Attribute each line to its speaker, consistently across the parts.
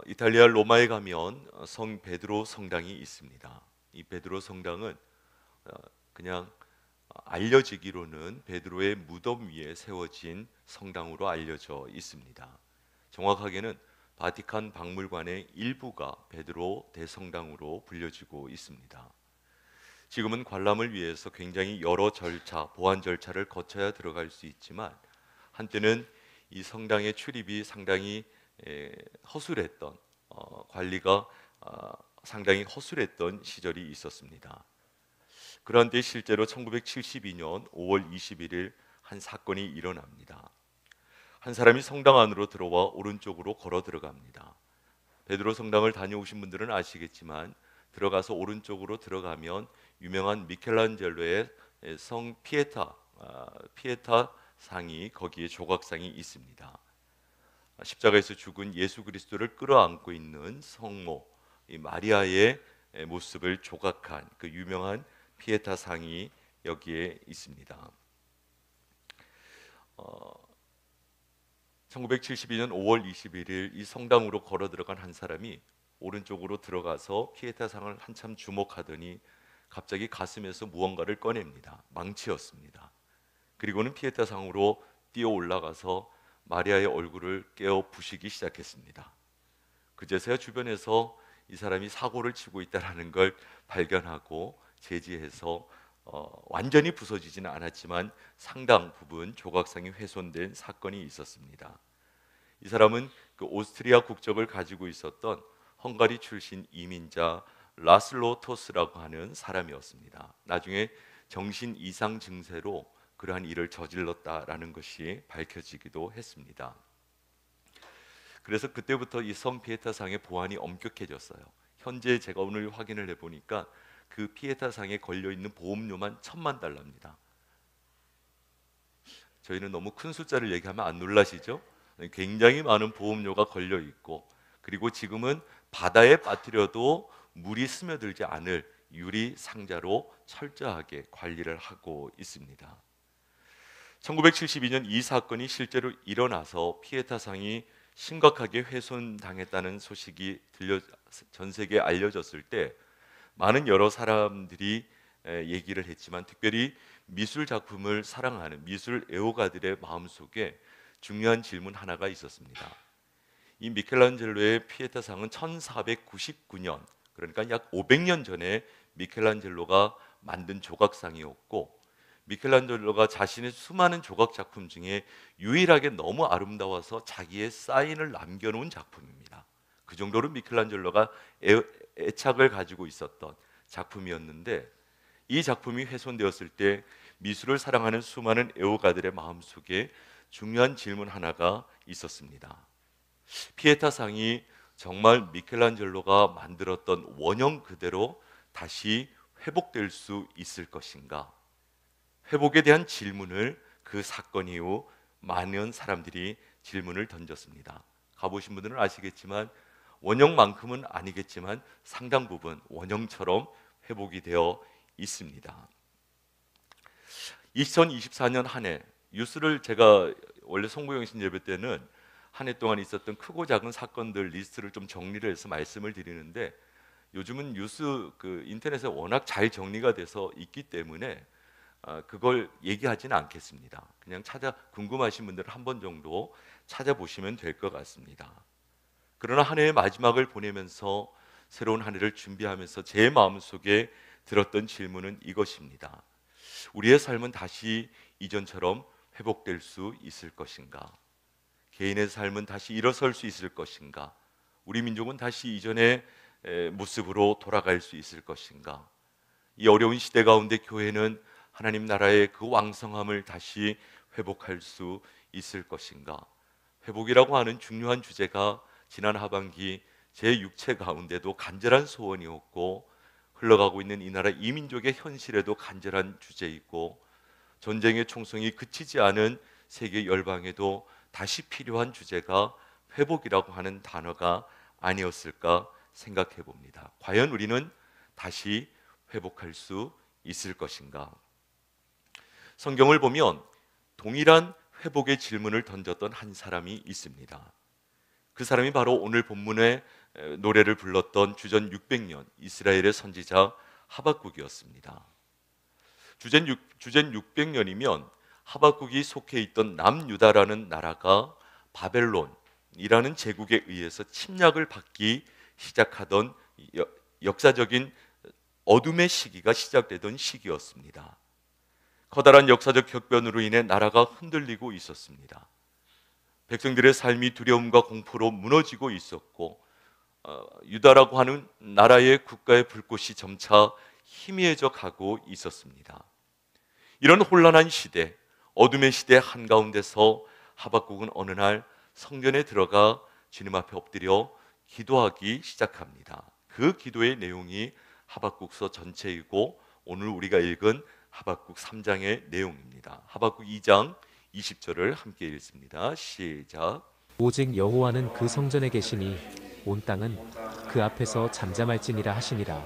Speaker 1: 이탈리아 로마에 가면 성 베드로 성당이 있습니다. 이 베드로 성당은 어, 그냥 알려지기로는 베드로의 무덤 위에 세워진 성당으로 알려져 있습니다. 정확하게는 바티칸 박물관의 일부가 베드로 대성당으로 불려지고 있습니다. 지금은 관람을 위해서 굉장히 여러 절차, 보안 절차를 거쳐야 들어갈 수 있지만 한때는 이 성당의 출입이 상당히 허술했던 관리가 상당히 허술했던 시절이 있었습니다. 그런데 실제로 1972년 5월 21일 한 사건이 일어납니다. 한 사람이 성당 안으로 들어와 오른쪽으로 걸어 들어갑니다. 베드로 성당을 다녀오신 분들은 아시겠지만 들어가서 오른쪽으로 들어가면 유명한 미켈란젤로의 성 피에타 상이 거기에 조각상이 있습니다. 십자가에서 죽은 예수 그리스도를 끌어안고 있는 성모 이 마리아의 모습을 조각한 그 유명한 피에타 상이 여기에 있습니다. 1972년 5월 21일 이 성당으로 걸어 들어간 한 사람이 오른쪽으로 들어가서 피에타 상을 한참 주목하더니 갑자기 가슴에서 무언가를 꺼냅니다. 망치였습니다. 그리고는 피에타 상으로 뛰어 올라가서 마리아의 얼굴을 깨어 부시기 시작했습니다. 그제서야 주변에서 이 사람이 사고를 치고 있다는 걸 발견하고 제지해서 완전히 부서지지는 않았지만 상당 부분 조각상이 훼손된 사건이 있었습니다. 이 사람은 그 오스트리아 국적을 가지고 있었던 헝가리 출신 이민자 라슬로 토스라고 하는 사람이었습니다. 나중에 정신 이상 증세로 그러한 일을 저질렀다라는 것이 밝혀지기도 했습니다. 그래서 그때부터 이 성 피에타상의 보안이 엄격해졌어요. 현재 제가 오늘 확인을 해보니까 그 피에타상에 걸려있는 보험료만 1,000만 달러입니다. 저희는 너무 큰 숫자를 얘기하면 안 놀라시죠? 굉장히 많은 보험료가 걸려있고 그리고 지금은 바다에 빠뜨려도 물이 스며들지 않을 유리 상자로 철저하게 관리를 하고 있습니다. 1972년 이 사건이 실제로 일어나서 피에타상이 심각하게 훼손당했다는 소식이 전 세계에 알려졌을 때 많은 여러 사람들이 얘기를 했지만 특별히 미술 작품을 사랑하는 미술 애호가들의 마음속에 중요한 질문 하나가 있었습니다. 이 미켈란젤로의 피에타상은 1499년 그러니까 약 500년 전에 미켈란젤로가 만든 조각상이었고 미켈란젤로가 자신의 수많은 조각 작품 중에 유일하게 너무 아름다워서 자기의 사인을 남겨놓은 작품입니다. 그 정도로 미켈란젤로가 애착을 가지고 있었던 작품이었는데 이 작품이 훼손되었을 때 미술을 사랑하는 수많은 애호가들의 마음속에 중요한 질문 하나가 있었습니다. 피에타상이 정말 미켈란젤로가 만들었던 원형 그대로 다시 회복될 수 있을 것인가? 회복에 대한 질문을 그 사건 이후 많은 사람들이 질문을 던졌습니다. 가보신 분들은 아시겠지만 원형만큼은 아니겠지만 상당 부분 원형처럼 회복이 되어 있습니다. 2024년 한 해 뉴스를 제가 원래 송구영신 예배 때는 한 해 동안 있었던 크고 작은 사건들 리스트를 좀 정리를 해서 말씀을 드리는데 요즘은 뉴스 인터넷에 워낙 잘 정리가 돼서 있기 때문에 그걸 얘기하지는 않겠습니다. 그냥 궁금하신 분들은 한 번 정도 찾아보시면 될 것 같습니다. 그러나 한 해의 마지막을 보내면서 새로운 한 해를 준비하면서 제 마음속에 들었던 질문은 이것입니다. 우리의 삶은 다시 이전처럼 회복될 수 있을 것인가? 개인의 삶은 다시 일어설 수 있을 것인가? 우리 민족은 다시 이전의 모습으로 돌아갈 수 있을 것인가? 이 어려운 시대 가운데 교회는 하나님 나라의 그 왕성함을 다시 회복할 수 있을 것인가? 회복이라고 하는 중요한 주제가 지난 하반기 제 육체 가운데도 간절한 소원이었고 흘러가고 있는 이 나라 이민족의 현실에도 간절한 주제이고 전쟁의 총성이 그치지 않은 세계 열방에도 다시 필요한 주제가 회복이라고 하는 단어가 아니었을까 생각해 봅니다. 과연 우리는 다시 회복할 수 있을 것인가? 성경을 보면 동일한 회복의 질문을 던졌던 한 사람이 있습니다. 그 사람이 바로 오늘 본문의 노래를 불렀던 주전 600년 이스라엘의 선지자 하박국이었습니다. 주전 600년이면 하박국이 속해 있던 남유다라는 나라가 바벨론이라는 제국에 의해서 침략을 받기 시작하던 역사적인 어둠의 시기가 시작되던 시기였습니다. 커다란 역사적 격변으로 인해 나라가 흔들리고 있었습니다. 백성들의 삶이 두려움과 공포로 무너지고 있었고, 유다라고 하는 나라의 국가의 불꽃이 점차 희미해져 가고 있었습니다. 이런 혼란한 시대, 어둠의 시대 한가운데서 하박국은 어느 날 성전에 들어가 주님 앞에 엎드려 기도하기 시작합니다. 그 기도의 내용이 하박국서 전체이고 오늘 우리가 읽은 하박국 3장의 내용입니다. 하박국 2장 20절을 함께 읽습니다. 시작.
Speaker 2: 오직 여호와는 그 성전에 계시니 온 땅은 그 앞에서 잠잠할지니라 하시니라.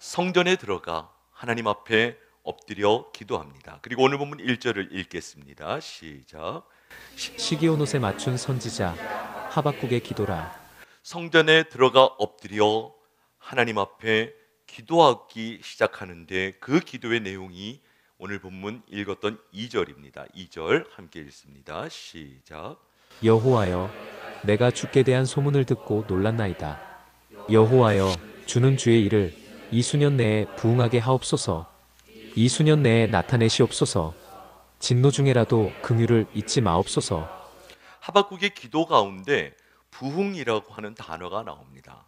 Speaker 1: 성전에 들어가 하나님 앞에 엎드려 기도합니다. 그리고 오늘 본문 1절을 읽겠습니다. 시작.
Speaker 2: 시기온 옷에 맞춘 선지자 하박국의 기도라.
Speaker 1: 성전에 들어가 엎드려 하나님 앞에 기도하기 시작하는데 그 기도의 내용이 오늘 본문 읽었던 2절입니다. 2절 함께 읽습니다. 시작.
Speaker 2: 여호와여, 내가 주께 대한 소문을 듣고 놀랐나이다. 여호와여, 주는 주의 일을 이 수년 내에 부응하게 하옵소서. 이 수년 내에 나타내시옵소서. 진노 중에라도 긍휼을 잊지 마옵소서.
Speaker 1: 하박국의 기도 가운데 부흥이라고 하는 단어가 나옵니다.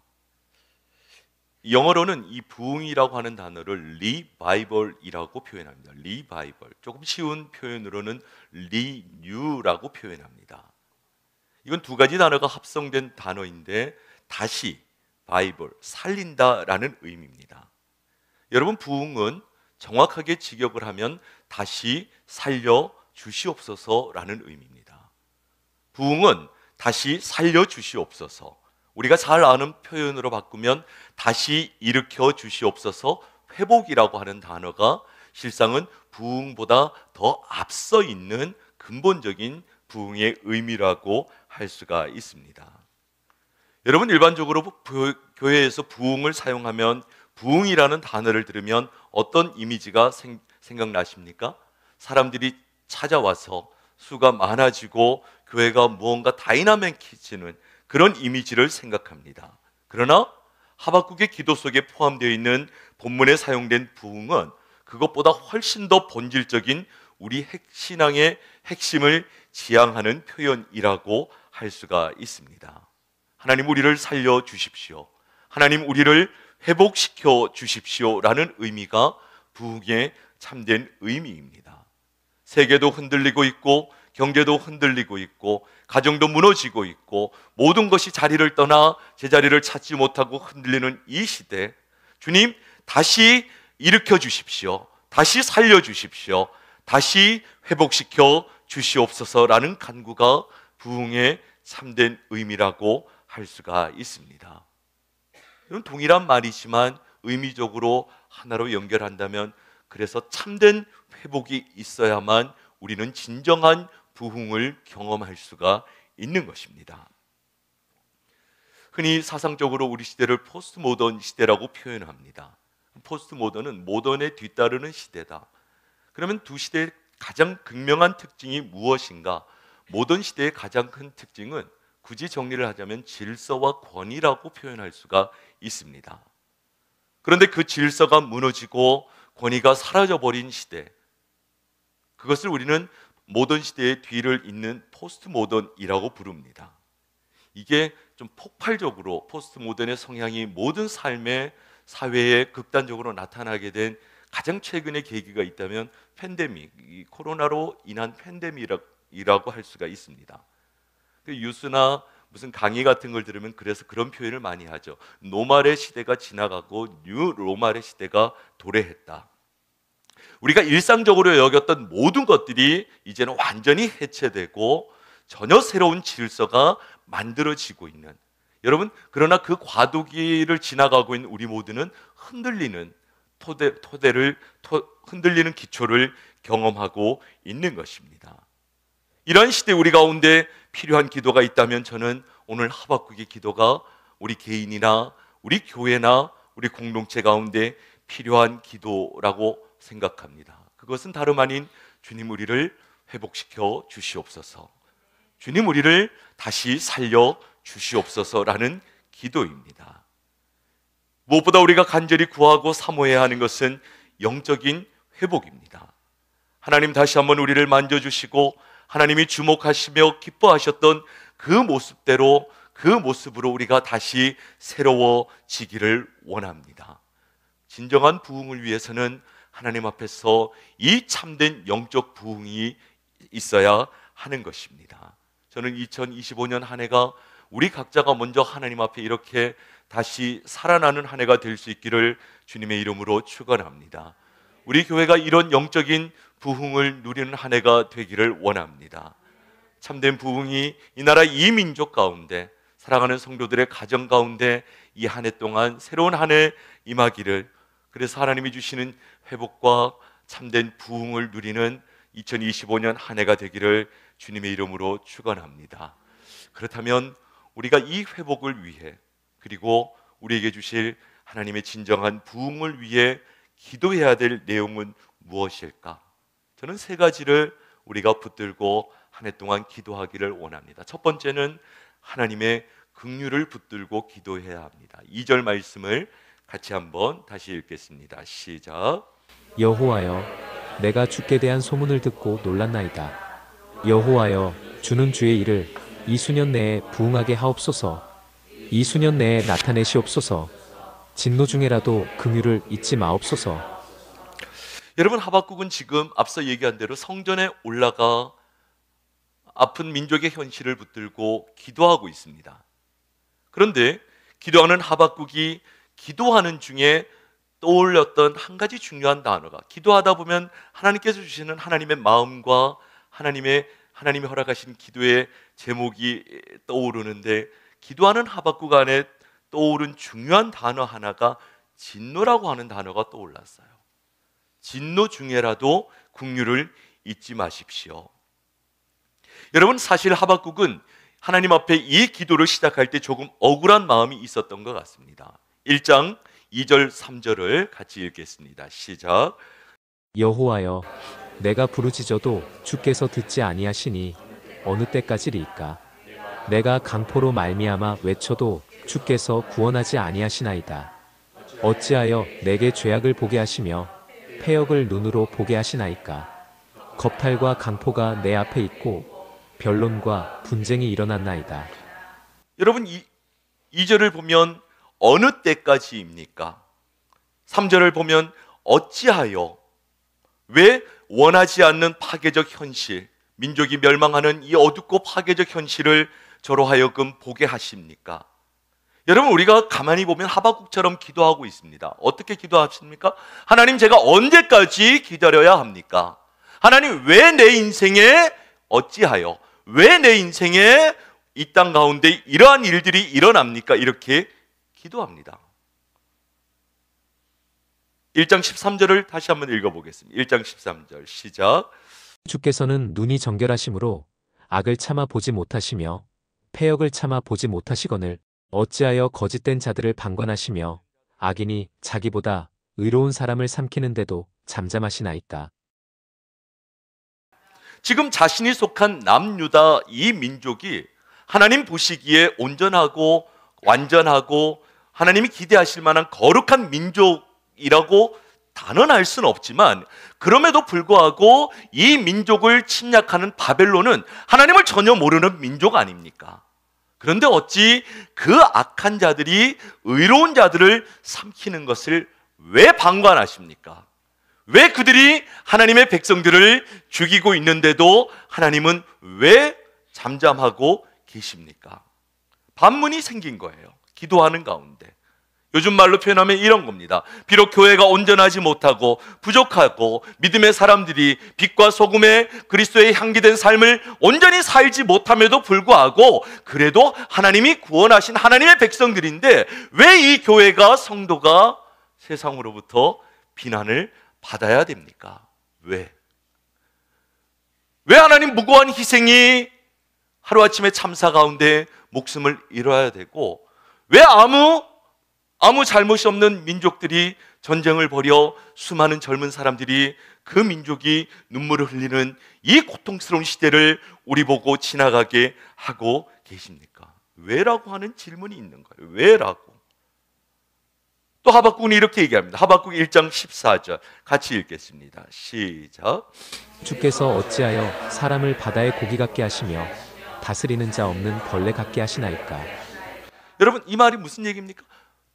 Speaker 1: 영어로는 이 부흥이라고 하는 단어를 리바이벌이라고 표현합니다. 리바이벌. 조금 쉬운 표현으로는 리뉴라고 표현합니다. 이건 두 가지 단어가 합성된 단어인데 다시, 바이벌, 살린다라는 의미입니다. 여러분, 부흥은 정확하게 직역을 하면 다시 살려 주시옵소서라는 의미입니다. 부흥은 다시 살려 주시옵소서. 우리가 잘 아는 표현으로 바꾸면 다시 일으켜 주시옵소서, 회복이라고 하는 단어가 실상은 부흥보다 더 앞서 있는 근본적인 부흥의 의미라고 할 수가 있습니다. 여러분, 일반적으로 교회에서 부흥을 사용하면 부흥이라는 단어를 들으면 어떤 이미지가 생각나십니까? 사람들이 찾아와서 수가 많아지고 교회가 무언가 다이나믹해지는 그런 이미지를 생각합니다. 그러나 하박국의 기도 속에 포함되어 있는 본문에 사용된 부흥은 그것보다 훨씬 더 본질적인 우리 신앙의 핵심을 지향하는 표현이라고 할 수가 있습니다. 하나님, 우리를 살려 주십시오. 하나님, 우리를 회복시켜 주십시오라는 의미가 부흥의 참된 의미입니다. 세계도 흔들리고 있고 경제도 흔들리고 있고 가정도 무너지고 있고 모든 것이 자리를 떠나 제자리를 찾지 못하고 흔들리는 이 시대, 주님, 다시 일으켜 주십시오. 다시 살려 주십시오. 다시 회복시켜 주시옵소서라는 간구가 부흥의 참된 의미라고 할 수가 있습니다. 이건 동일한 말이지만 의미적으로 하나로 연결한다면, 그래서 참된 회복이 있어야만 우리는 진정한 부흥을 경험할 수가 있는 것입니다. 흔히 사상적으로 우리 시대를 포스트 모던 시대라고 표현합니다. 포스트 모던은 모던에 뒤따르는 시대다. 그러면 두 시대의 가장 극명한 특징이 무엇인가? 모던 시대의 가장 큰 특징은 굳이 정리를 하자면 질서와 권위라고 표현할 수가 있습니다. 그런데 그 질서가 무너지고 권위가 사라져버린 시대, 그것을 우리는 모던 시대의 뒤를 잇는 포스트 모던이라고 부릅니다. 이게 좀 폭발적으로 포스트 모던의 성향이 모든 삶의 사회에 극단적으로 나타나게 된 가장 최근의 계기가 있다면 팬데믹, 이 코로나로 인한 팬데믹이라고 할 수가 있습니다. 그 뉴스나 무슨 강의 같은 걸 들으면 그래서 그런 표현을 많이 하죠. 노말의 시대가 지나가고 뉴 로말의 시대가 도래했다. 우리가 일상적으로 여겼던 모든 것들이 이제는 완전히 해체되고 전혀 새로운 질서가 만들어지고 있는, 여러분, 그러나 그 과도기를 지나가고 있는 우리 모두는 흔들리는 흔들리는 기초를 경험하고 있는 것입니다. 이런 시대 우리 가운데 필요한 기도가 있다면 저는 오늘 하박국의 기도가 우리 개인이나 우리 교회나 우리 공동체 가운데 필요한 기도라고 생각합니다. 그것은 다름 아닌 주님 우리를 회복시켜 주시옵소서, 주님 우리를 다시 살려 주시옵소서라는 기도입니다. 무엇보다 우리가 간절히 구하고 사모해야 하는 것은 영적인 회복입니다. 하나님 다시 한번 우리를 만져주시고 하나님이 주목하시며 기뻐하셨던 그 모습대로, 그 모습으로 우리가 다시 새로워지기를 원합니다. 진정한 부흥을 위해서는 하나님 앞에서 이 참된 영적 부흥이 있어야 하는 것입니다. 저는 2025년 한 해가 우리 각자가 먼저 하나님 앞에 이렇게 다시 살아나는 한 해가 될 수 있기를 주님의 이름으로 축원합니다. 우리 교회가 이런 영적인 부흥을 누리는 한 해가 되기를 원합니다. 참된 부흥이 이 나라 이 민족 가운데, 사랑하는 성도들의 가정 가운데 이 한 해 동안 새로운 한 해 임하기를, 그래서 하나님이 주시는 회복과 참된 부흥을 누리는 2025년 한 해가 되기를 주님의 이름으로 축원합니다. 그렇다면 우리가 이 회복을 위해, 그리고 우리에게 주실 하나님의 진정한 부흥을 위해 기도해야 될 내용은 무엇일까? 저는 세 가지를 우리가 붙들고 한 해 동안 기도하기를 원합니다. 첫 번째는 하나님의 긍휼을 붙들고 기도해야 합니다. 2절 말씀을 같이 한번 다시 읽겠습니다. 시작.
Speaker 2: 여호와여, 내가 주께 대한 소문을 듣고 놀랐나이다. 여호와여, 주는 주의 일을 이 수년 내에 부응하게 하옵소서. 이 수년 내에 나타내시옵소서. 진노 중에라도 긍휼을 잊지 마옵소서.
Speaker 1: 여러분, 하박국은 지금 앞서 얘기한 대로 성전에 올라가 아픈 민족의 현실을 붙들고 기도하고 있습니다. 그런데 기도하는 하박국이 기도하는 중에 떠올렸던 한 가지 중요한 단어가, 기도하다 보면 하나님께서 주시는 하나님의 마음과 하나님이 허락하신 기도의 제목이 떠오르는데, 기도하는 하박국 안에 떠오른 중요한 단어 하나가 진노라고 하는 단어가 떠올랐어요. 진노 중에라도 긍휼을 잊지 마십시오. 여러분, 사실 하박국은 하나님 앞에 이 기도를 시작할 때 조금 억울한 마음이 있었던 것 같습니다. 1장 2절 3절을 같이 읽겠습니다. 시작.
Speaker 2: 여호와여, 내가 부르짖어도 주께서 듣지 아니하시니 어느 때까지리이까? 내가 강포로 말미암아 외쳐도 주께서 구원하지 아니하시나이다. 어찌하여 내게 죄악을 보게 하시며 패역을 눈으로 보게 하시나이까? 겁탈과 강포가 내 앞에 있고 변론과 분쟁이 일어났나이다.
Speaker 1: 여러분, 2절을 보면 어느 때까지입니까? 3절을 보면 어찌하여, 왜 원하지 않는 파괴적 현실, 민족이 멸망하는 이 어둡고 파괴적 현실을 저로 하여금 보게 하십니까? 여러분, 우리가 가만히 보면 하박국처럼 기도하고 있습니다. 어떻게 기도하십니까? 하나님, 제가 언제까지 기다려야 합니까? 하나님, 왜 내 인생에, 어찌하여, 왜 내 인생에 이 땅 가운데 이러한 일들이 일어납니까? 이렇게 기도합니다. 1장 13절을 다시 한번 읽어보겠습니다. 1장 13절 시작.
Speaker 2: 주께서는 눈이 정결하심으로 악을 참아 보지 못하시며 패역을 참아 보지 못하시거늘 어찌하여 거짓된 자들을 방관하시며 악인이 자기보다 의로운 사람을 삼키는데도 잠잠하시나이까?
Speaker 1: 지금 자신이 속한 남유다 이 민족이 하나님 보시기에 온전하고 완전하고 하나님이 기대하실 만한 거룩한 민족이라고 단언할 수는 없지만, 그럼에도 불구하고 이 민족을 침략하는 바벨론은 하나님을 전혀 모르는 민족 아닙니까? 그런데 어찌 그 악한 자들이 의로운 자들을 삼키는 것을 왜 방관하십니까? 왜 그들이 하나님의 백성들을 죽이고 있는데도 하나님은 왜 잠잠하고 계십니까? 반문이 생긴 거예요. 기도하는 가운데. 요즘 말로 표현하면 이런 겁니다. 비록 교회가 온전하지 못하고 부족하고 믿음의 사람들이 빛과 소금의 그리스도의 향기된 삶을 온전히 살지 못함에도 불구하고 그래도 하나님이 구원하신 하나님의 백성들인데 왜 이 교회가, 성도가 세상으로부터 비난을 받아야 됩니까? 왜 하나님 무고한 희생이 하루아침에 참사 가운데 목숨을 잃어야 되고, 왜 아무 잘못이 없는 민족들이 전쟁을 벌여 수많은 젊은 사람들이 그 민족이 눈물을 흘리는 이 고통스러운 시대를 우리 보고 지나가게 하고 계십니까? 왜라고 하는 질문이 있는 거예요. 왜라고? 또 하박국은 이렇게 얘기합니다. 하박국 1장 14절 같이 읽겠습니다. 시작.
Speaker 2: 주께서 어찌하여 사람을 바다의 고기 같게 하시며 다스리는 자 없는 벌레 같게 하시나이까.
Speaker 1: 여러분, 이 말이 무슨 얘기입니까?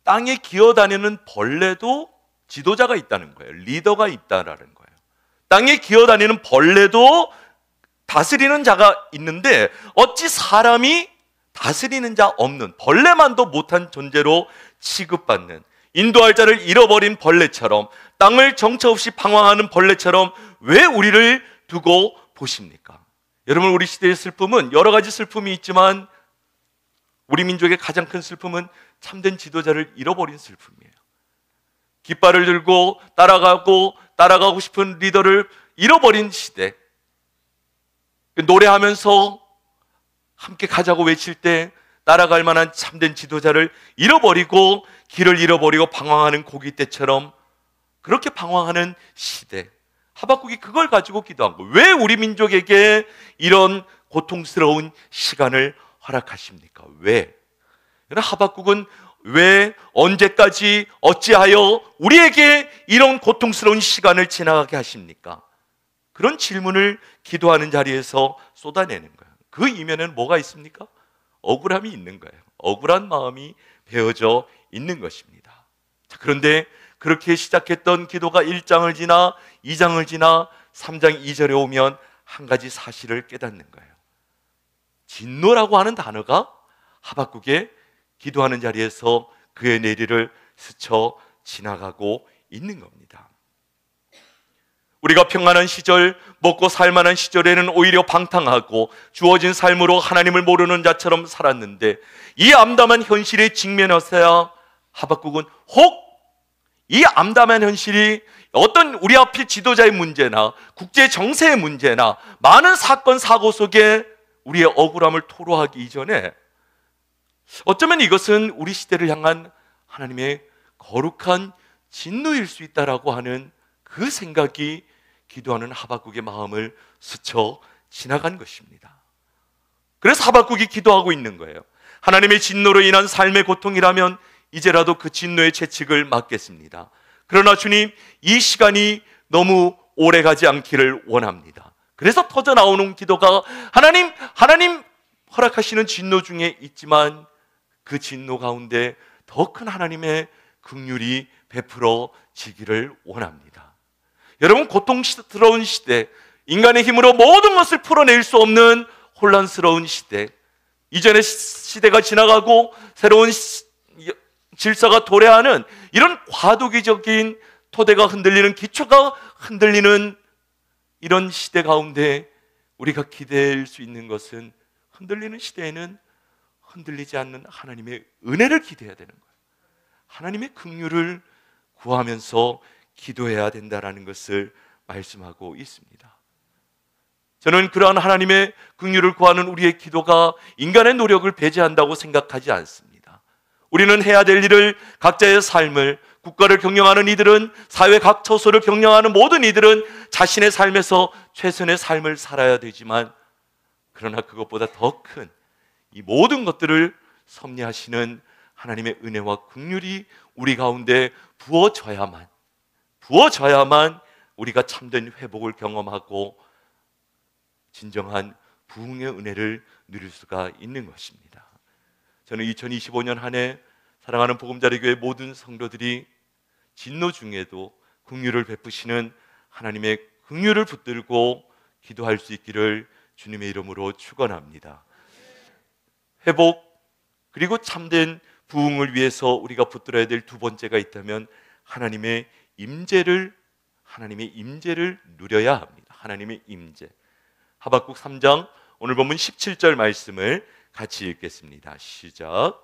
Speaker 1: 땅에 기어다니는 벌레도 지도자가 있다는 거예요. 리더가 있다라는 거예요. 땅에 기어다니는 벌레도 다스리는 자가 있는데, 어찌 사람이 다스리는 자 없는, 벌레만도 못한 존재로 취급받는, 인도할 자를 잃어버린 벌레처럼, 땅을 정처 없이 방황하는 벌레처럼 왜 우리를 두고 보십니까? 여러분, 우리 시대의 슬픔은 여러 가지 슬픔이 있지만 우리 민족의 가장 큰 슬픔은 참된 지도자를 잃어버린 슬픔이에요. 깃발을 들고 따라가고 싶은 리더를 잃어버린 시대. 노래하면서 함께 가자고 외칠 때 따라갈 만한 참된 지도자를 잃어버리고, 길을 잃어버리고 방황하는 고깃떼처럼 그렇게 방황하는 시대. 하박국이 그걸 가지고 기도한 거예요. 왜 우리 민족에게 이런 고통스러운 시간을 허락하십니까? 왜? 하박국은 왜, 언제까지, 어찌하여 우리에게 이런 고통스러운 시간을 지나가게 하십니까? 그런 질문을 기도하는 자리에서 쏟아내는 거예요. 그 이면에는 뭐가 있습니까? 억울함이 있는 거예요. 억울한 마음이 베어져 있는 것입니다. 자, 그런데 그렇게 시작했던 기도가 1장을 지나 2장을 지나 3장 2절에 오면 한 가지 사실을 깨닫는 거예요. 진노라고 하는 단어가 하박국의 기도하는 자리에서 그의 내리를 스쳐 지나가고 있는 겁니다. 우리가 평안한 시절, 먹고 살만한 시절에는 오히려 방탕하고 주어진 삶으로 하나님을 모르는 자처럼 살았는데, 이 암담한 현실에 직면해서야 하박국은 혹 이 암담한 현실이 어떤 우리 앞에 지도자의 문제나 국제 정세의 문제나 많은 사건 사고 속에 우리의 억울함을 토로하기 이전에 어쩌면 이것은 우리 시대를 향한 하나님의 거룩한 진노일 수 있다라고 하는 그 생각이 기도하는 하박국의 마음을 스쳐 지나간 것입니다. 그래서 하박국이 기도하고 있는 거예요. 하나님의 진노로 인한 삶의 고통이라면 이제라도 그 진노의 채찍을 맞겠습니다. 그러나 주님, 이 시간이 너무 오래 가지 않기를 원합니다. 그래서 터져 나오는 기도가 하나님 허락하시는 진노 중에 있지만 그 진노 가운데 더 큰 하나님의 긍휼이 베풀어지기를 원합니다. 여러분, 고통스러운 시대, 인간의 힘으로 모든 것을 풀어낼 수 없는 혼란스러운 시대, 이전의 시대가 지나가고 새로운 질서가 도래하는 이런 과도기적인 토대가 흔들리는, 기초가 흔들리는 이런 시대 가운데 우리가 기대할 수 있는 것은, 흔들리는 시대에는 흔들리지 않는 하나님의 은혜를 기대해야 되는 거예요. 하나님의 긍휼을 구하면서 기도해야 된다라는 것을 말씀하고 있습니다. 저는 그러한 하나님의 긍휼을 구하는 우리의 기도가 인간의 노력을 배제한다고 생각하지 않습니다. 우리는 해야 될 일을, 각자의 삶을, 국가를 경영하는 이들은, 사회 각 처소를 경영하는 모든 이들은 자신의 삶에서 최선의 삶을 살아야 되지만, 그러나 그것보다 더 큰 이 모든 것들을 섭리하시는 하나님의 은혜와 긍휼이 우리 가운데 부어져야만 우리가 참된 회복을 경험하고 진정한 부흥의 은혜를 누릴 수가 있는 것입니다. 저는 2025년 한 해 사랑하는 복음자리교회 모든 성도들이 진노 중에도 긍휼을 베푸시는 하나님의 긍휼을 붙들고 기도할 수 있기를 주님의 이름으로 축원합니다. 회복 그리고 참된 부흥을 위해서 우리가 붙들어야 될 두 번째가 있다면 하나님의 임재를 누려야 합니다. 하나님의 임재. 하박국 3장 오늘 본문 17절 말씀을 같이 읽겠습니다. 시작.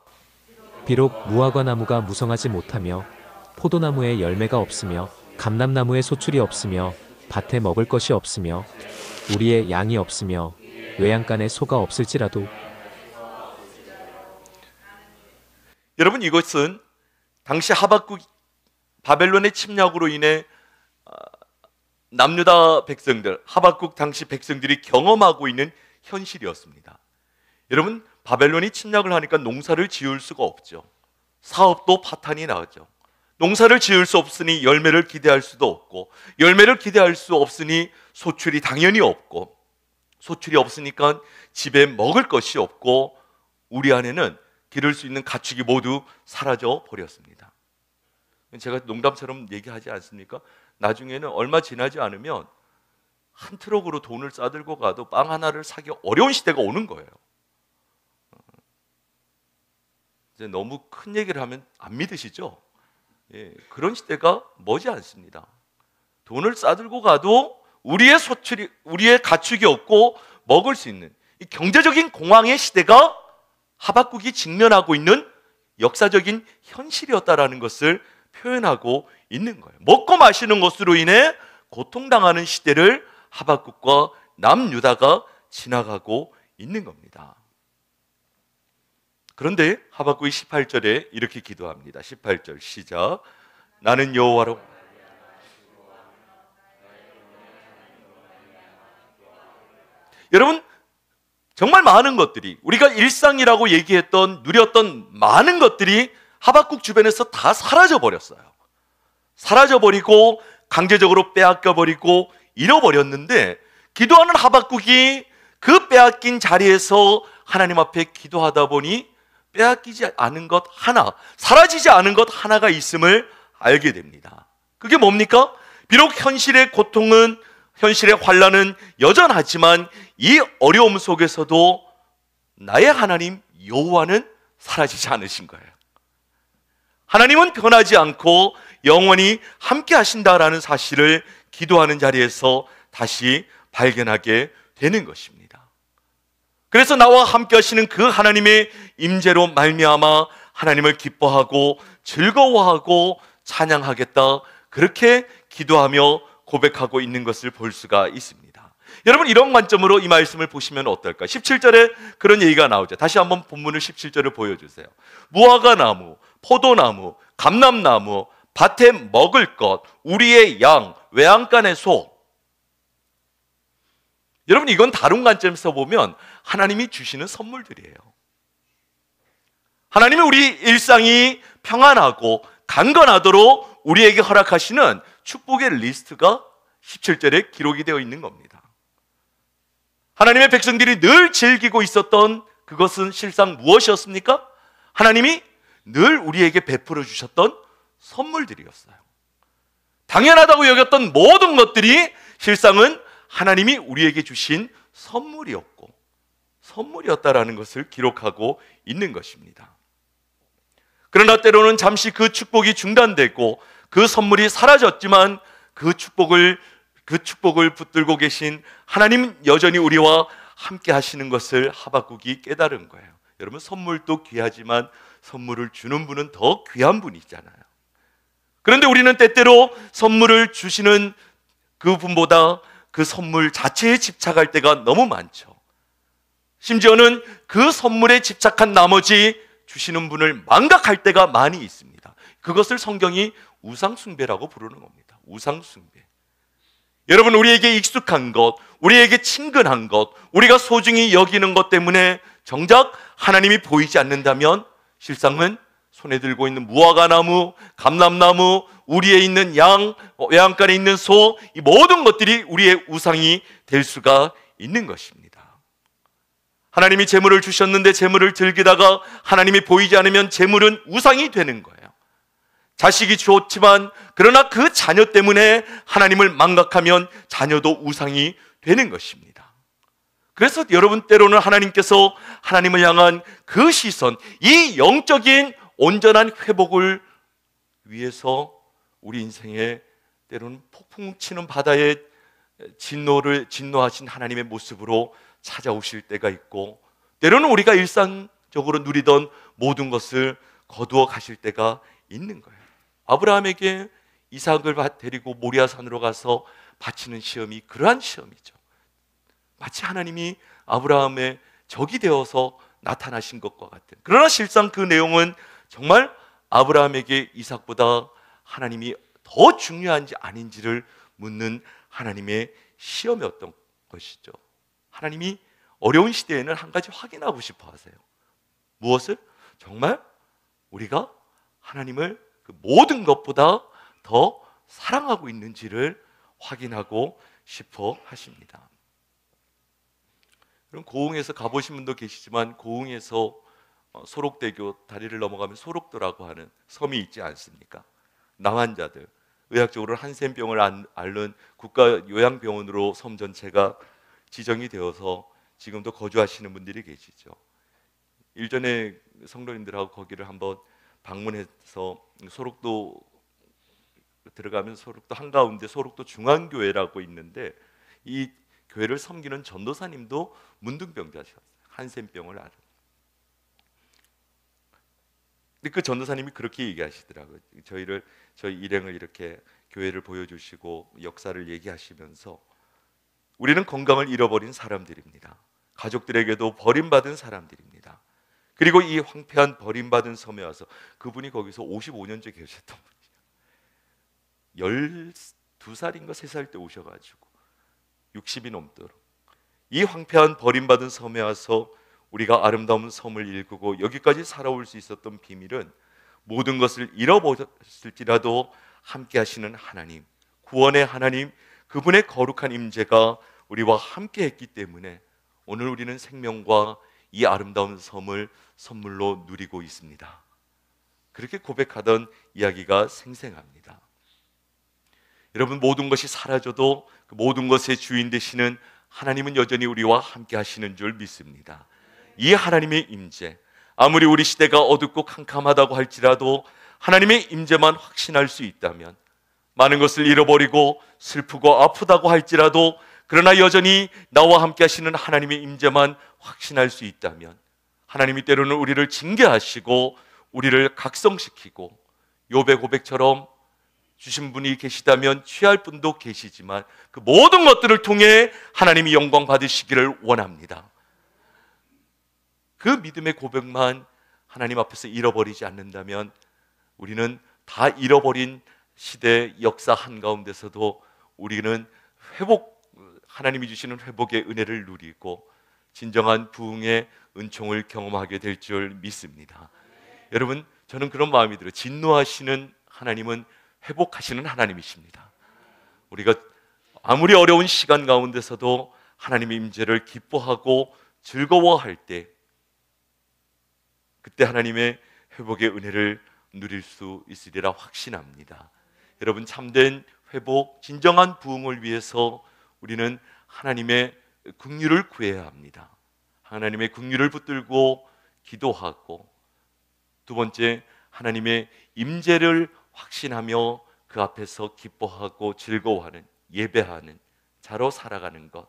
Speaker 2: 비록 무화과 나무가 무성하지 못하며 포도나무에 열매가 없으며 감람나무에 소출이 없으며 밭에 먹을 것이 없으며 우리의 양이 없으며 외양간에 소가 없을지라도
Speaker 1: 여러분, 이것은 당시 하박국 바벨론의 침략으로 인해 남유다 백성들, 하박국 당시 백성들이 경험하고 있는 현실이었습니다. 여러분, 바벨론이 침략을 하니까 농사를 지을 수가 없죠. 사업도 파탄이 나죠. 농사를 지을 수 없으니 열매를 기대할 수도 없고, 열매를 기대할 수 없으니 소출이 당연히 없고, 소출이 없으니까 집에 먹을 것이 없고, 우리 안에는 기를 수 있는 가축이 모두 사라져 버렸습니다. 제가 농담처럼 얘기하지 않습니까? 나중에는 얼마 지나지 않으면 한 트럭으로 돈을 싸들고 가도 빵 하나를 사기 어려운 시대가 오는 거예요. 이제 너무 큰 얘기를 하면 안 믿으시죠? 예, 그런 시대가 머지 않습니다. 돈을 싸들고 가도 우리의 소출이, 우리의 가축이 없고 먹을 수 있는 이 경제적인 공황의 시대가 하박국이 직면하고 있는 역사적인 현실이었다라는 것을 표현하고 있는 거예요. 먹고 마시는 것으로 인해 고통당하는 시대를 하박국과 남유다가 지나가고 있는 겁니다. 그런데 하박국이 18절에 이렇게 기도합니다. 18절 시작. 나는 여호와로 여러분, 정말 많은 것들이, 우리가 일상이라고 얘기했던, 누렸던 많은 것들이 하박국 주변에서 다 사라져 버렸어요. 사라져 버리고 강제적으로 빼앗겨 버리고 잃어버렸는데, 기도하는 하박국이 그 빼앗긴 자리에서 하나님 앞에 기도하다 보니 빼앗기지 않은 것 하나, 사라지지 않은 것 하나가 있음을 알게 됩니다. 그게 뭡니까? 비록 현실의 고통은, 현실의 환난은 여전하지만 이 어려움 속에서도 나의 하나님 여호와는 사라지지 않으신 거예요. 하나님은 변하지 않고 영원히 함께 하신다라는 사실을 기도하는 자리에서 다시 발견하게 되는 것입니다. 그래서 나와 함께 하시는 그 하나님의 임재로 말미암아 하나님을 기뻐하고 즐거워하고 찬양하겠다, 그렇게 기도하며 고백하고 있는 것을 볼 수가 있습니다. 여러분, 이런 관점으로 이 말씀을 보시면 어떨까? 17절에 그런 얘기가 나오죠. 다시 한번 본문을 17절을 보여주세요. 무화과 나무, 포도나무, 감람나무, 밭에 먹을 것, 우리의 양, 외양간의 소. 여러분, 이건 다른 관점에서 보면 하나님이 주시는 선물들이에요. 하나님은 우리 일상이 평안하고 강건하도록 우리에게 허락하시는 축복의 리스트가 17절에 기록이 되어 있는 겁니다. 하나님의 백성들이 늘 즐기고 있었던 그것은 실상 무엇이었습니까? 하나님이 늘 우리에게 베풀어 주셨던 선물들이었어요. 당연하다고 여겼던 모든 것들이 실상은 하나님이 우리에게 주신 선물이었고, 선물이었다라는 것을 기록하고 있는 것입니다. 그러나 때로는 잠시 그 축복이 중단되고 그 선물이 사라졌지만 그 축복을 붙들고 계신 하나님은 여전히 우리와 함께 하시는 것을 하박국이 깨달은 거예요. 여러분, 선물도 귀하지만 선물을 주는 분은 더 귀한 분이잖아요. 그런데 우리는 때때로 선물을 주시는 그 분보다 그 선물 자체에 집착할 때가 너무 많죠. 심지어는 그 선물에 집착한 나머지 주시는 분을 망각할 때가 많이 있습니다. 그것을 성경이 우상숭배라고 부르는 겁니다. 우상숭배. 여러분, 우리에게 익숙한 것, 우리에게 친근한 것, 우리가 소중히 여기는 것 때문에 정작 하나님이 보이지 않는다면 실상은 손에 들고 있는 무화과나무, 감람나무, 우리에 있는 양, 외양간에 있는 소, 이 모든 것들이 우리의 우상이 될 수가 있는 것입니다. 하나님이 재물을 주셨는데 재물을 즐기다가 하나님이 보이지 않으면 재물은 우상이 되는 거예요. 자식이 좋지만 그러나 그 자녀 때문에 하나님을 망각하면 자녀도 우상이 되는 것입니다. 그래서 여러분, 때로는 하나님께서 하나님을 향한 그 시선, 이 영적인 온전한 회복을 위해서 우리 인생에 때로는 폭풍 치는 바다에 진노하신 하나님의 모습으로 찾아오실 때가 있고, 때로는 우리가 일상적으로 누리던 모든 것을 거두어 가실 때가 있는 거예요. 아브라함에게 이삭을 데리고 모리아산으로 가서 바치는 시험이 그러한 시험이죠. 마치 하나님이 아브라함의 적이 되어서 나타나신 것과 같은. 그러나 실상 그 내용은 정말 아브라함에게 이삭보다 하나님이 더 중요한지 아닌지를 묻는 하나님의 시험이었던 것이죠. 하나님이 어려운 시대에는 한 가지 확인하고 싶어 하세요. 무엇을? 정말 우리가 하나님을 그 모든 것보다 더 사랑하고 있는지를 확인하고 싶어 하십니다. 그럼 고흥에서 가보신 분도 계시지만 고흥에서 소록대교 다리를 넘어가면 소록도라고 하는 섬이 있지 않습니까? 낭환자들, 의학적으로 한센병을 앓는 국가 요양병원으로 섬 전체가 지정이 되어서 지금도 거주하시는 분들이 계시죠. 일전에 성도님들하고 거기를 한번 방문해서 소록도 들어가면 소록도 한가운데 소록도 중앙교회라고 있는데 이 교회를 섬기는 전도사님도 문둥병자셨어요. 한센병을 앓은. 근데 그 전도사님이 그렇게 얘기하시더라고요. 저희 일행을 이렇게 교회를 보여주시고 역사를 얘기하시면서 우리는 건강을 잃어버린 사람들입니다. 가족들에게도 버림받은 사람들입니다. 그리고 이 황폐한 버림받은 섬에 와서 그분이 거기서 55년째 계셨던 분이에요. 12살인가 3살 때 오셔가지고 60이 넘도록 이 황폐한 버림받은 섬에 와서 우리가 아름다운 섬을 일구고 여기까지 살아올 수 있었던 비밀은 모든 것을 잃어버렸을지라도 함께 하시는 하나님, 구원의 하나님, 그분의 거룩한 임재가 우리와 함께 했기 때문에 오늘 우리는 생명과 이 아름다운 섬을 선물로 누리고 있습니다. 그렇게 고백하던 이야기가 생생합니다. 여러분, 모든 것이 사라져도 그 모든 것의 주인 되시는 하나님은 여전히 우리와 함께 하시는 줄 믿습니다. 이 하나님의 임재, 아무리 우리 시대가 어둡고 캄캄하다고 할지라도 하나님의 임재만 확신할 수 있다면, 많은 것을 잃어버리고 슬프고 아프다고 할지라도 그러나 여전히 나와 함께 하시는 하나님의 임재만 확신할 수 있다면, 하나님이 때로는 우리를 징계하시고 우리를 각성시키고 욥의 고백처럼 주신 분이 계시다면 취할 분도 계시지만 그 모든 것들을 통해 하나님이 영광 받으시기를 원합니다. 그 믿음의 고백만 하나님 앞에서 잃어버리지 않는다면 우리는 다 잃어버린 시대 역사 한가운데서도 우리는 하나님이 주시는 회복의 은혜를 누리고 진정한 부흥의 은총을 경험하게 될 줄 믿습니다. 여러분, 저는 그런 마음이 들어요. 진노하시는 하나님은 회복하시는 하나님이십니다. 우리가 아무리 어려운 시간 가운데서도 하나님의 임재를 기뻐하고 즐거워할 때, 그때 하나님의 회복의 은혜를 누릴 수 있으리라 확신합니다. 여러분, 참된 회복, 진정한 부흥을 위해서 우리는 하나님의 긍휼을 구해야 합니다. 하나님의 긍휼을 붙들고 기도하고, 두 번째, 하나님의 임재를 확신하며 그 앞에서 기뻐하고 즐거워하는, 예배하는 자로 살아가는 것.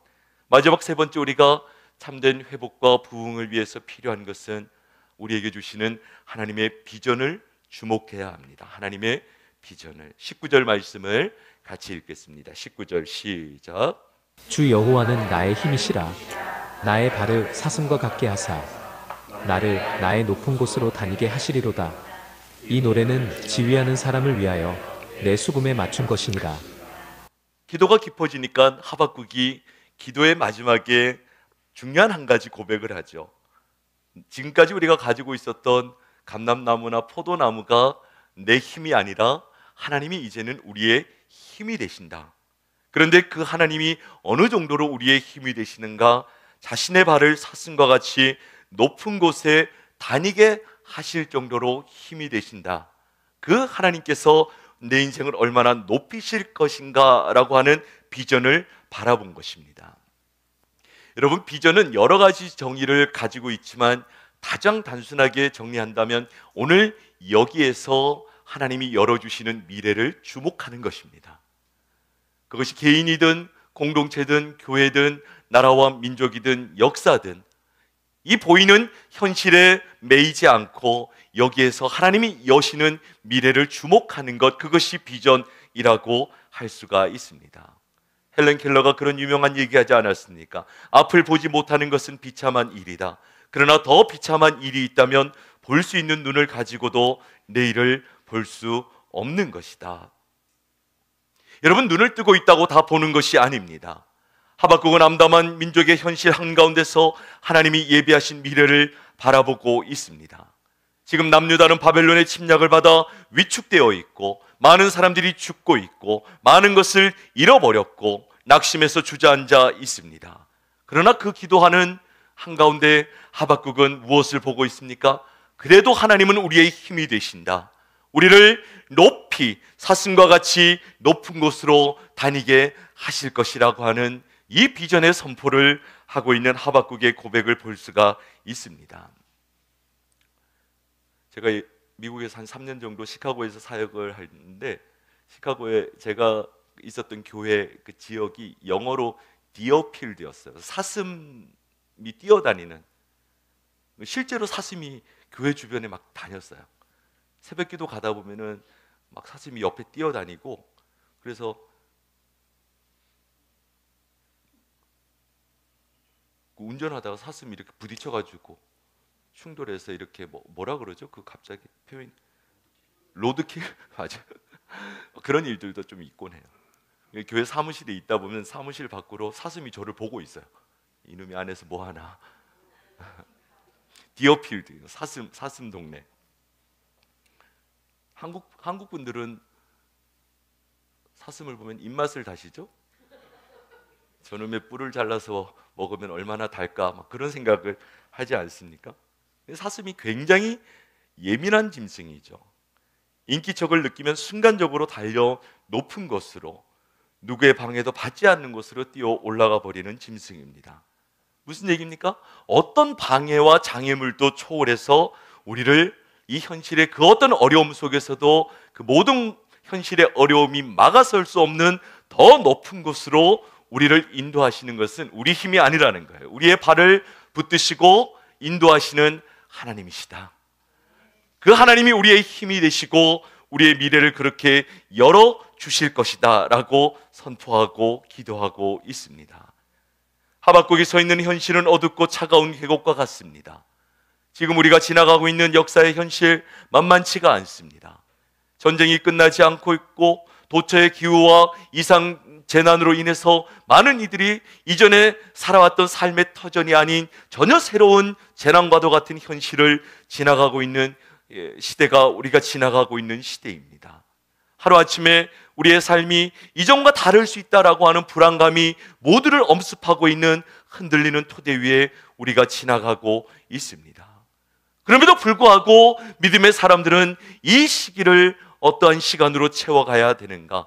Speaker 1: 마지막 세 번째, 우리가 참된 회복과 부흥을 위해서 필요한 것은 우리에게 주시는 하나님의 비전을 주목해야 합니다. 하나님의 비전을. 19절 말씀을 같이 읽겠습니다. 19절 시작.
Speaker 2: 주 여호와는 나의 힘이시라. 나의 발을 사슴과 같게 하사 나를 나의 높은 곳으로 다니게 하시리로다. 이 노래는 지휘하는 사람을 위하여 내 수금에 맞춘 것이니라.
Speaker 1: 기도가 깊어지니까 하박국이 기도의 마지막에 중요한 한 가지 고백을 하죠. 지금까지 우리가 가지고 있었던 감람나무나 포도나무가 내 힘이 아니라 하나님이 이제는 우리의 힘이 되신다. 그런데 그 하나님이 어느 정도로 우리의 힘이 되시는가? 자신의 발을 사슴과 같이 높은 곳에 다니게 하실 정도로 힘이 되신다. 그 하나님께서 내 인생을 얼마나 높이실 것인가 라고 하는 비전을 바라본 것입니다. 여러분, 비전은 여러 가지 정의를 가지고 있지만 가장 단순하게 정리한다면 오늘 여기에서 하나님이 열어주시는 미래를 주목하는 것입니다. 그것이 개인이든 공동체든 교회든 나라와 민족이든 역사든 이 보이는 현실에 매이지 않고 여기에서 하나님이 여시는 미래를 주목하는 것, 그것이 비전이라고 할 수가 있습니다. 헬렌 켈러가 그런 유명한 얘기하지 않았습니까? 앞을 보지 못하는 것은 비참한 일이다. 그러나 더 비참한 일이 있다면 볼 수 있는 눈을 가지고도 내일을 볼 수 없는 것이다. 여러분, 눈을 뜨고 있다고 다 보는 것이 아닙니다. 하박국은 암담한 민족의 현실 한가운데서 하나님이 예비하신 미래를 바라보고 있습니다. 지금 남유다는 바벨론의 침략을 받아 위축되어 있고 많은 사람들이 죽고 있고 많은 것을 잃어버렸고 낙심해서 주저앉아 있습니다. 그러나 그 기도하는 한가운데 하박국은 무엇을 보고 있습니까? 그래도 하나님은 우리의 힘이 되신다. 우리를 높이 사슴과 같이 높은 곳으로 다니게 하실 것이라고 하는 이 비전의 선포를 하고 있는 하박국의 고백을 볼 수가 있습니다. 제가 미국에서 한 3년 정도 시카고에서 사역을 했는데, 시카고에 제가 있었던 교회 그 지역이 영어로 디어필드였어요. 사슴이 뛰어다니는, 실제로 사슴이 교회 주변에 막 다녔어요. 새벽기도 가다 보면은 막 사슴이 옆에 뛰어다니고, 그래서 운전하다가 사슴이 이렇게 부딪혀가지고 충돌해서 이렇게 뭐라 그러죠? 그 갑자기 표현, 로드킬 맞아. 그런 일들도 좀 있곤 해요. 교회 사무실에 있다 보면 사무실 밖으로 사슴이 저를 보고 있어요. 이놈이 안에서 뭐 하나. 디어필드, 사슴 동네. 한국 분들은 사슴을 보면 입맛을 다시죠? 저놈의 뿔을 잘라서 먹으면 얼마나 달까, 막 그런 생각을 하지 않습니까? 사슴이 굉장히 예민한 짐승이죠. 인기척을 느끼면 순간적으로 달려 높은 곳으로, 누구의 방해도 받지 않는 곳으로 뛰어 올라가 버리는 짐승입니다. 무슨 얘기입니까? 어떤 방해와 장애물도 초월해서 우리를 이 현실의 그 어떤 어려움 속에서도 그 모든 현실의 어려움이 막아설 수 없는 더 높은 곳으로 우리를 인도하시는 것은 우리 힘이 아니라는 거예요. 우리의 발을 붙드시고 인도하시는 하나님이시다. 그 하나님이 우리의 힘이 되시고 우리의 미래를 그렇게 열어주실 것이다 라고 선포하고 기도하고 있습니다. 하박국이 서 있는 현실은 어둡고 차가운 계곡과 같습니다. 지금 우리가 지나가고 있는 역사의 현실 만만치가 않습니다. 전쟁이 끝나지 않고 있고 도처의 기후와 이상 재난으로 인해서 많은 이들이 이전에 살아왔던 삶의 터전이 아닌 전혀 새로운 재난과도 같은 현실을 지나가고 있는 시대가 우리가 지나가고 있는 시대입니다. 하루아침에 우리의 삶이 이전과 다를 수 있다라고 하는 불안감이 모두를 엄습하고 있는 흔들리는 토대 위에 우리가 지나가고 있습니다. 그럼에도 불구하고 믿음의 사람들은 이 시기를 어떠한 시간으로 채워가야 되는가?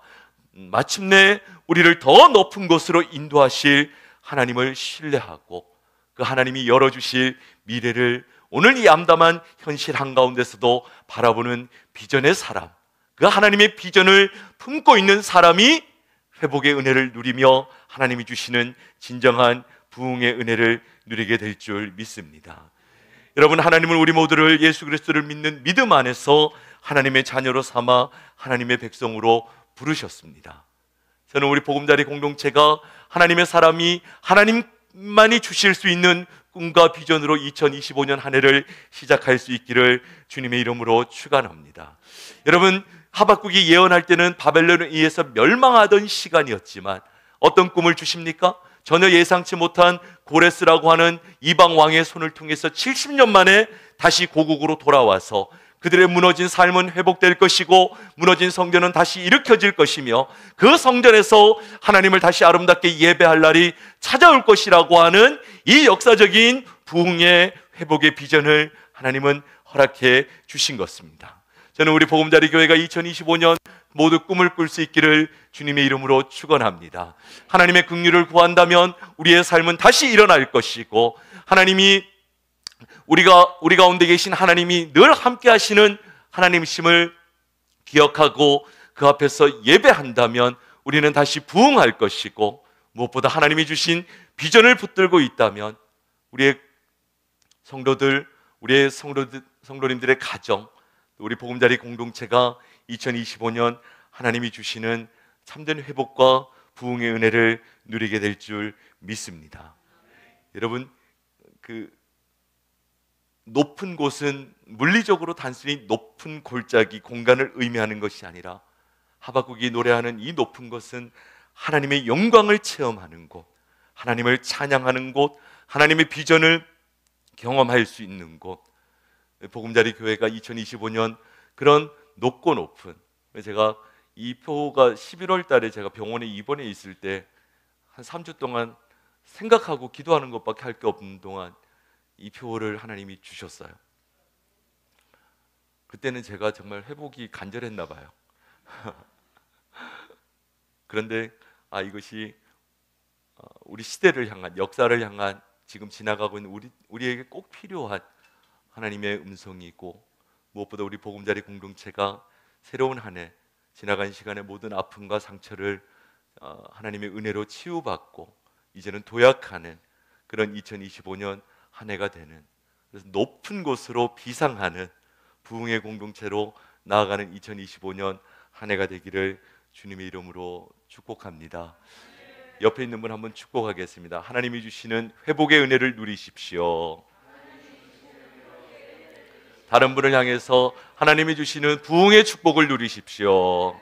Speaker 1: 마침내 우리를 더 높은 곳으로 인도하실 하나님을 신뢰하고 그 하나님이 열어주실 미래를 오늘 이 암담한 현실 한가운데서도 바라보는 비전의 사람, 그 하나님의 비전을 품고 있는 사람이 회복의 은혜를 누리며 하나님이 주시는 진정한 부흥의 은혜를 누리게 될 줄 믿습니다. 여러분, 하나님은 우리 모두를 예수 그리스도를 믿는 믿음 안에서 하나님의 자녀로 삼아 하나님의 백성으로 부르셨습니다. 저는 우리 보금자리 공동체가 하나님의 사람이 하나님만이 주실 수 있는 꿈과 비전으로 2025년 한 해를 시작할 수 있기를 주님의 이름으로 축원합니다. 여러분, 하박국이 예언할 때는 바벨론에 의해서 멸망하던 시간이었지만 어떤 꿈을 주십니까? 전혀 예상치 못한 고레스라고 하는 이방 왕의 손을 통해서 70년 만에 다시 고국으로 돌아와서 그들의 무너진 삶은 회복될 것이고 무너진 성전은 다시 일으켜질 것이며 그 성전에서 하나님을 다시 아름답게 예배할 날이 찾아올 것이라고 하는 이 역사적인 부흥의 회복의 비전을 하나님은 허락해 주신 것입니다. 저는 우리 보금자리 교회가 2025년 모두 꿈을 꿀 수 있기를 주님의 이름으로 축원합니다. 하나님의 긍휼을 구한다면 우리의 삶은 다시 일어날 것이고 하나님이 우리 가운데 계신 하나님이 늘 함께 하시는 하나님이심을 기억하고 그 앞에서 예배한다면 우리는 다시 부흥할 것이고 무엇보다 하나님이 주신 비전을 붙들고 있다면 우리의 성도들, 우리의 성도님들의 가정, 우리 보금자리 공동체가 2025년 하나님이 주시는 참된 회복과 부흥의 은혜를 누리게 될 줄 믿습니다. 여러분, 높은 곳은 물리적으로 단순히 높은 골짜기 공간을 의미하는 것이 아니라 하박국이 노래하는 이 높은 곳은 하나님의 영광을 체험하는 곳, 하나님을 찬양하는 곳, 하나님의 비전을 경험할 수 있는 곳. 보금자리 교회가 2025년 그런 높고 높은, 제가 이 표가 11월 달에 제가 병원에 입원해 있을 때 한 3주 동안 생각하고 기도하는 것밖에 할 게 없는 동안 이 표를 하나님이 주셨어요. 그때는 제가 정말 회복이 간절했나 봐요. 그런데 이것이 우리 시대를 향한, 역사를 향한, 지금 지나가고 있는 우리에게 꼭 필요한 하나님의 음성이고, 무엇보다 우리 보금자리 공동체가 새로운 한 해, 지나간 시간의 모든 아픔과 상처를 하나님의 은혜로 치유받고 이제는 도약하는 그런 2025년 한 해가 되는, 그래서 높은 곳으로 비상하는 부흥의 공동체로 나아가는 2025년 한 해가 되기를 주님의 이름으로 축복합니다. 옆에 있는 분 한번 축복하겠습니다. 하나님이 주시는 회복의 은혜를 누리십시오. 다른 분을 향해서 하나님이 주시는 부흥의 축복을 누리십시오.